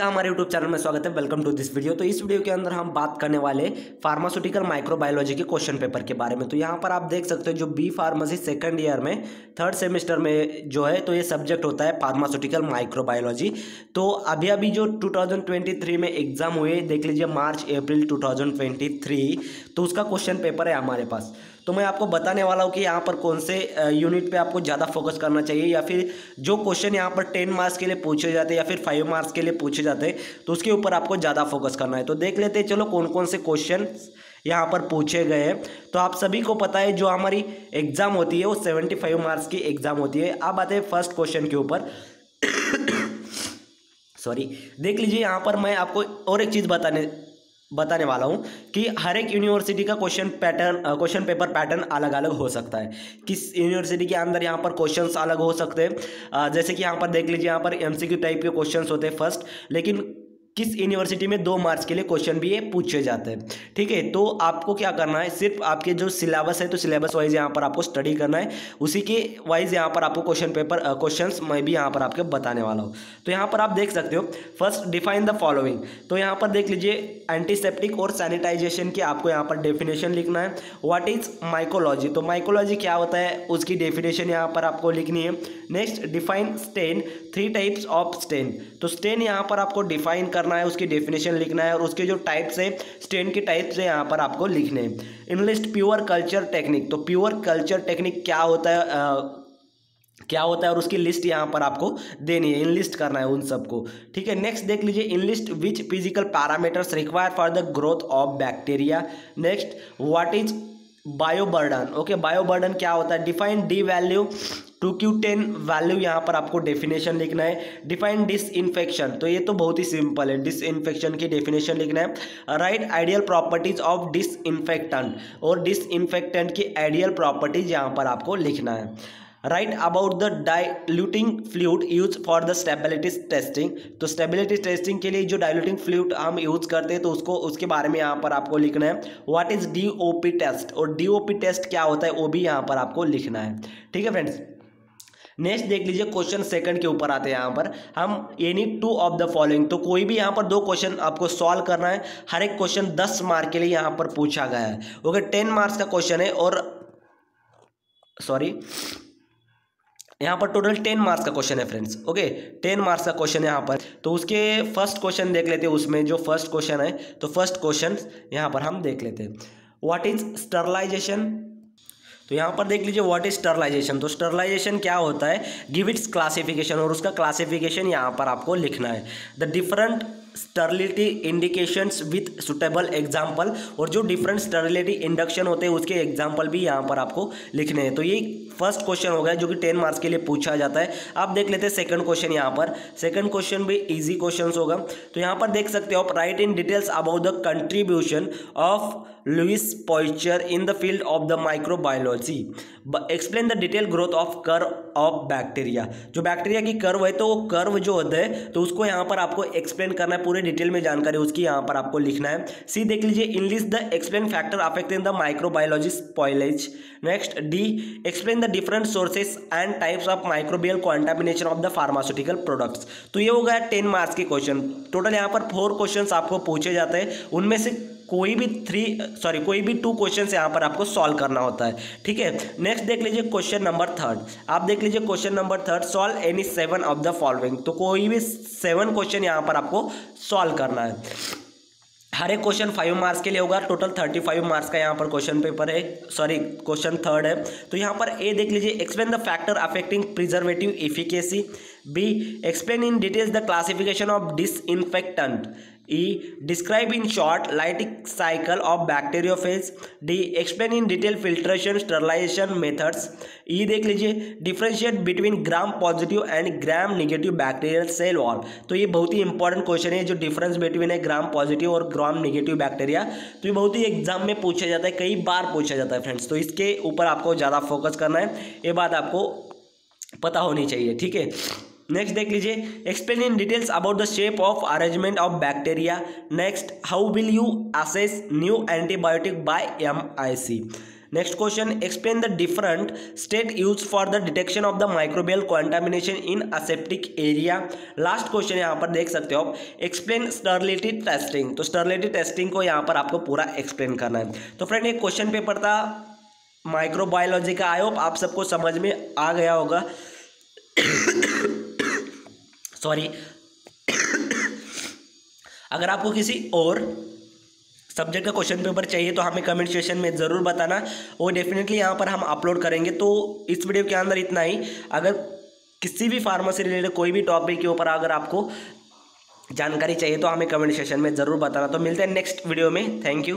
हमारे YouTube channel में स्वागत है। Welcome to this video. तो इस वीडियो के अंदर हम बात करने वाले फार्मास्यूटिकल माइक्रोबायोलॉजी के क्वेश्चन पेपर के बारे में। तो यहाँ पर आप देख सकते हो जो बी फार्मेसी सेकंड ईयर में थर्ड सेमेस्टर में जो है तो ये सब्जेक्ट होता है फार्मास्यूटिकल माइक्रोबायोलॉजी। तो अभी अभी जो 2023 में एग्जाम हुए देख लीजिए मार्च अप्रैल 2023, तो उसका क्वेश्चन पेपर है हमारे पास। तो मैं आपको बताने वाला हूँ कि यहाँ पर कौन से यूनिट पे आपको ज़्यादा फोकस करना चाहिए, या फिर जो क्वेश्चन यहाँ पर 10 मार्क्स के लिए पूछे जाते हैं या फिर 5 मार्क्स के लिए पूछे जाते हैं तो उसके ऊपर आपको ज़्यादा फोकस करना है। तो देख लेते हैं चलो कौन कौन से क्वेश्चन यहाँ पर पूछे गए हैं। तो आप सभी को पता है जो हमारी एग्ज़ाम होती है वो 75 मार्क्स की एग्ज़ाम होती है। अब आते हैं फर्स्ट क्वेश्चन के ऊपर। सॉरी, देख लीजिए यहाँ पर मैं आपको और एक चीज़ बताने वाला हूँ कि हर एक यूनिवर्सिटी का क्वेश्चन पेपर पैटर्न अलग अलग हो सकता है। किस यूनिवर्सिटी के अंदर यहाँ पर क्वेश्चंस अलग हो सकते हैं। जैसे कि यहाँ पर देख लीजिए यहाँ पर एमसीक्यू टाइप के क्वेश्चंस होते हैं फर्स्ट, लेकिन किस यूनिवर्सिटी में 2 मार्क्स के लिए क्वेश्चन भी ये पूछे जाते हैं। ठीक है, तो आपको क्या करना है, सिर्फ आपके जो सिलेबस है तो सिलेबस वाइज यहाँ पर आपको स्टडी करना है, उसी के वाइज यहाँ पर आपको क्वेश्चंस मैं भी यहाँ पर आपको बताने वाला हूँ। तो यहाँ पर आप देख सकते हो फर्स्ट डिफाइन द फॉलोइंग। तो यहाँ पर देख लीजिए एंटीसेप्टिक और सैनिटाइजेशन की आपको यहाँ पर डेफिनेशन लिखना है। व्हाट इज माइकोलॉजी, तो माइकोलॉजी क्या होता है उसकी डेफिनेशन यहाँ पर आपको लिखनी है। Next define stain, 3 types of stain. तो स्टेन यहाँ पर आपको डिफाइन करना है, उसकी डेफिनेशन लिखना है और उसके जो टाइप्स है स्टेन के टाइप्स है यहाँ पर आपको लिखने हैं। इनलिस्ट प्योर कल्चर टेक्निक, तो प्योर कल्चर टेक्निक क्या होता है और उसकी लिस्ट यहाँ पर आपको देनी है, इनलिस्ट करना है उन सबको। ठीक है, नेक्स्ट देख लीजिए enlist which physical parameters require for the growth of bacteria. Next what is bioburden. Okay, bioburden क्या होता है, define D value 2Q10 value यहाँ पर आपको डेफिनेशन लिखना है। डिफाइन डिसइंफेक्शन, तो ये तो बहुत ही सिंपल है, डिसइंफेक्शन की डेफिनेशन लिखना है। Right ideal properties of disinfectant, और डिसइंफेक्टेंट की आइडियल प्रॉपर्टीज यहाँ पर आपको लिखना है। Right about the diluting fluid use for the stability testing, तो स्टेबिलिटी टेस्टिंग के लिए जो डाइल्यूटिंग फ्लूइड हम यूज करते हैं तो उसके बारे में यहाँ पर आपको लिखना है। व्हाट इज DOP टेस्ट, और DOP टेस्ट क्या होता है वो भी यहाँ पर आपको लिखना है। ठीक है फ्रेंड्स, नेक्स्ट देख लीजिए क्वेश्चन सेकंड के ऊपर आते हैं। यहाँ पर हम एनी 2 ऑफ द फॉलोइंग, तो कोई भी यहाँ पर 2 क्वेश्चन आपको सॉल्व करना है। हर एक क्वेश्चन 10 मार्क के लिए यहाँ पर पूछा गया है। ओके, 10 मार्क्स का क्वेश्चन है और सॉरी यहाँ पर टोटल 10 मार्क्स का क्वेश्चन है फ्रेंड्स। ओके, 10 मार्क्स का क्वेश्चन है यहाँ पर। तो उसके फर्स्ट क्वेश्चन देख लेते हैं, उसमें जो फर्स्ट क्वेश्चन है तो फर्स्ट क्वेश्चन यहाँ पर हम देख लेते हैं। व्हाट इज स्टरलाइजेशन, तो यहाँ पर देख लीजिए व्हाट इज स्टरलाइजेशन। तो स्टरलाइजेशन क्या होता है, गिव इट्स क्लासिफिकेशन, और उसका क्लासिफिकेशन यहाँ पर आपको लिखना है। The different sterility indications with suitable example, और जो डिफरेंट स्टरलिटी इंडक्शन होते हैं उसके एग्जाम्पल भी यहाँ पर आपको लिखने हैं। तो ये फर्स्ट क्वेश्चन हो गया जो कि 10 मार्क्स के लिए पूछा जाता है। आप देख लेते हैं सेकंड क्वेश्चन। यहाँ पर सेकंड क्वेश्चन भी इजी क्वेश्चन होगा। तो यहाँ पर देख सकते हो आप write in details about the contribution of Louis Pasteur in the field of the microbiology, explain the detail growth of curve of bacteria. जो बैक्टीरिया की कर्व है तो वो कर्व जो होता है तो उसको यहाँ पर आपको एक्सप्लेन करना है, पूरे डिटेल में जानकारी उसकी यहाँ पर आपको लिखना है। सी देख लीजिए enlist the explain factor affecting the microbiology spoilage. Next D explain the different sources and types of microbial contamination of the pharmaceutical products. तो ये हो गया 10 मार्क्स के क्वेश्चन। टोटल यहाँ पर 4 क्वेश्चन आपको पूछे जाते हैं, उनमें से कोई भी 2 क्वेश्चन यहाँ पर आपको सॉल्व करना होता है। ठीक है, नेक्स्ट देख लीजिए क्वेश्चन नंबर 3। आप देख लीजिए question number 3, solve any 7 of the following. तो कोई भी 7 क्वेश्चन यहाँ पर आपको सॉल्व करना है। हर एक क्वेश्चन 5 मार्क्स के लिए होगा। टोटल 35 मार्क्स का यहाँ पर क्वेश्चन पेपर है, सॉरी क्वेश्चन 3 है। तो यहाँ पर ए देख लीजिए explain the factor affecting preservative efficacy. B explain in details the classification of disinfectant. E describe in short lytic cycle of bacteriophage। D explain in detail filtration sterilization methods। E देख लीजिए differentiate between gram positive and gram negative bacterial cell wall। तो ये बहुत ही important question है, जो difference between है gram positive और gram negative bacteria. तो ये बहुत ही एग्जाम में पूछा जाता है, कई बार पूछा जाता है फ्रेंड्स। तो इसके ऊपर आपको ज़्यादा फोकस करना है, ये बात आपको पता होनी चाहिए। ठीक है, नेक्स्ट देख लीजिए explain in details about the shape of arrangement of bacteria. Next how will you assess new antibiotic by MIC। Next question, explain the different state use for the detection of the microbial contamination in aseptic area. Last question यहाँ पर देख सकते हो आप, explain स्टरलिटी testing. तो स्टरलिटी testing को यहाँ पर आपको पूरा एक्सप्लेन करना है। तो फ्रेंड एक क्वेश्चन पेपर था माइक्रोबायोलॉजी का, आई होप आप सबको समझ में आ गया होगा। सॉरी। अगर आपको किसी और सब्जेक्ट का क्वेश्चन पेपर चाहिए तो हमें कमेंट सेक्शन में ज़रूर बताना, और डेफिनेटली यहाँ पर हम अपलोड करेंगे। तो इस वीडियो के अंदर इतना ही। अगर किसी भी फार्मा से रिलेटेड कोई भी टॉपिक के ऊपर अगर आपको जानकारी चाहिए तो हमें कमेंट सेक्शन में ज़रूर बताना। तो मिलते हैं नेक्स्ट वीडियो में। Thank you.